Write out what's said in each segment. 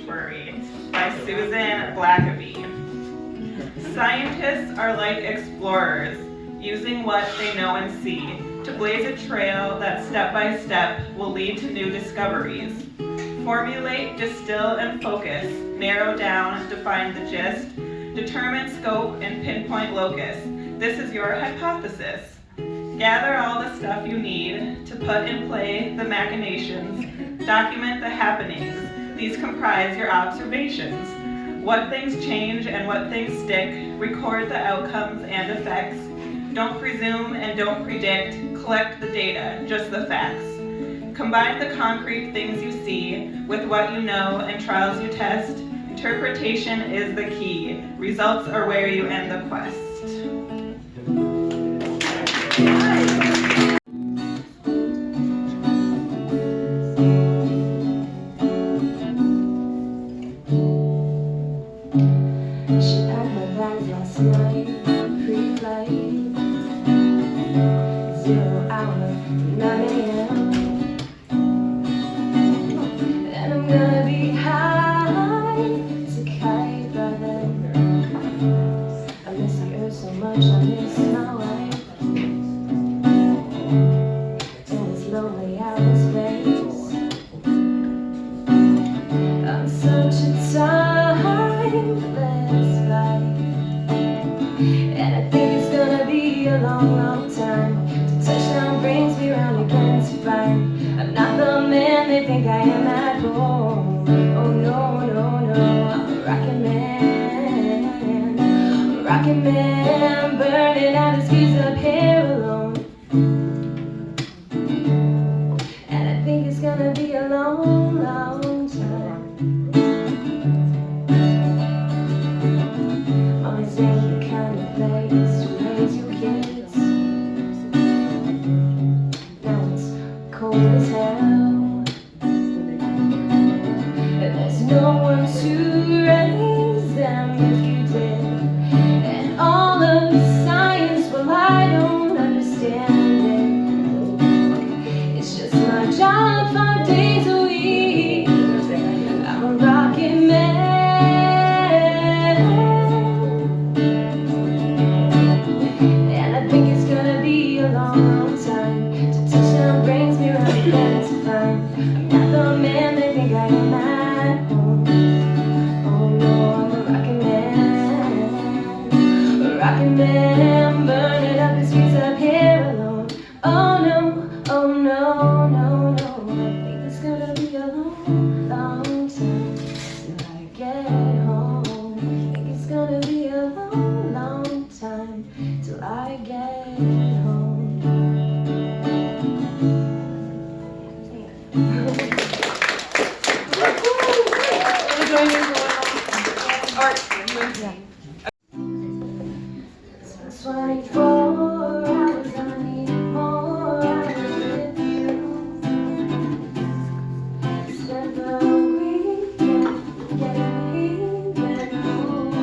Sanctuary by Susan Blackaby. Scientists are like explorers, using what they know and see to blaze a trail that step by step will lead to new discoveries. Formulate, distill, and focus, narrow down, define the gist, determine scope, and pinpoint locus. This is your hypothesis. Gather all the stuff you need to put in play the machinations, document the happenings. These comprise your observations. What things change and what things stick, record the outcomes and effects. Don't presume and don't predict, collect the data, just the facts. Combine the concrete things you see with what you know and trials you test. Interpretation is the key. Results are where you end the quest. She packed my bags last night, pre-flight, 0 hour, 9 a.m. And I'm gonna be high to kite by then. I miss the earth so much, I miss my wife. In this lonely outer space, I'm such a timeless flight. And I think it's gonna be a long, long time till touchdown brings me round again to find I'm not the man they think I am at home. Oh no, no, no, I'm a rocket man, burning out his piece of hair alone. And I think it's gonna be a long, long time. Always ain't the kind of place to raise your kids. Now it's cold as hell, and there's no one to raise them if you did. And all of the science, well, I don't understand it. It's just my job 5 days a week. I'm a rocket man. And I think it's gonna be a long, long time till touchdown brings me round again to find I'm not the man they think I am at home. Oh no, I'm a rocket man, burning up his piece of hair alone. Oh no, oh no, no, no. I think it's gonna be a long, long time till I get home. I think it's gonna be a long, long time till I get home. It's 24 hours, I need more hours with you. Spend the weekend getting back home.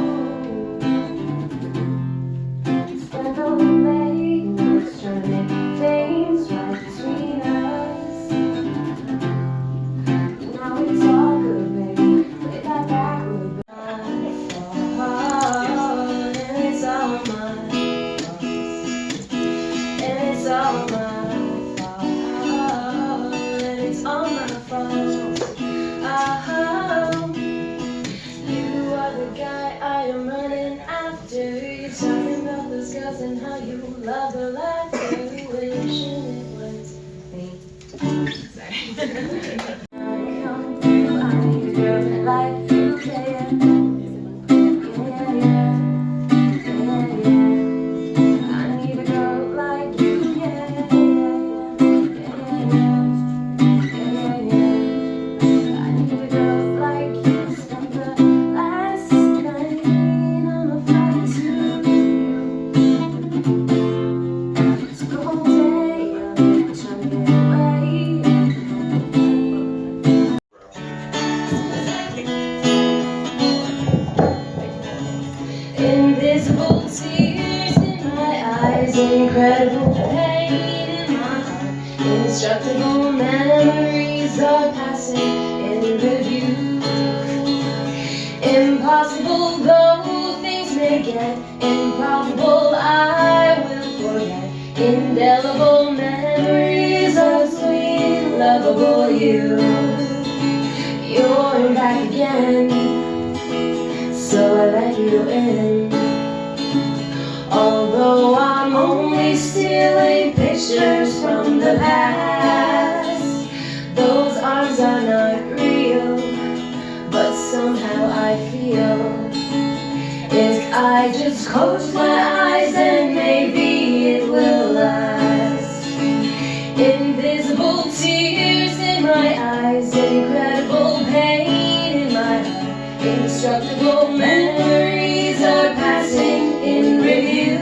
Spend all the late nights trying to make things right between us. Now it's all good, baby. Play that backward. And it's all mine. And it's all my fault. And it's all my fault. You are the guy I am running after. You're talking about those girls and how you love the laughter. Wishing it was me. Sorry. I come through, I need a girl that like you, yeah. Yeah, yeah. Yeah, yeah. I need a girl like you, yeah, yeah, yeah, yeah. I need a girl like you. Spent the last night on a flight to you. It's a cold day, I'm trying to get away. yet improbable, I will forget. Indelible memories of sweet, lovable you. You're back again, so I let you in. Although I'm only stealing pictures from the past, those arms are not real, but somehow I feel if I just close my eyes, then maybe it will last. Invisible tears in my eyes, incredible pain in my heart, indestructible memories are passing in review.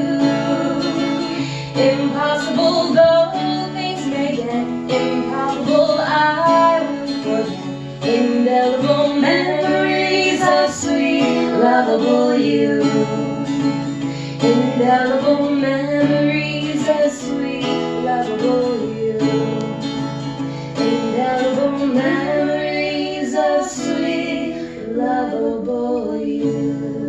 Impossible though things may get improbable, I will forget. Indelible memories of sweet, lovable you. Indelible memories of sweet, lovable you. Indelible memories of sweet, lovable you.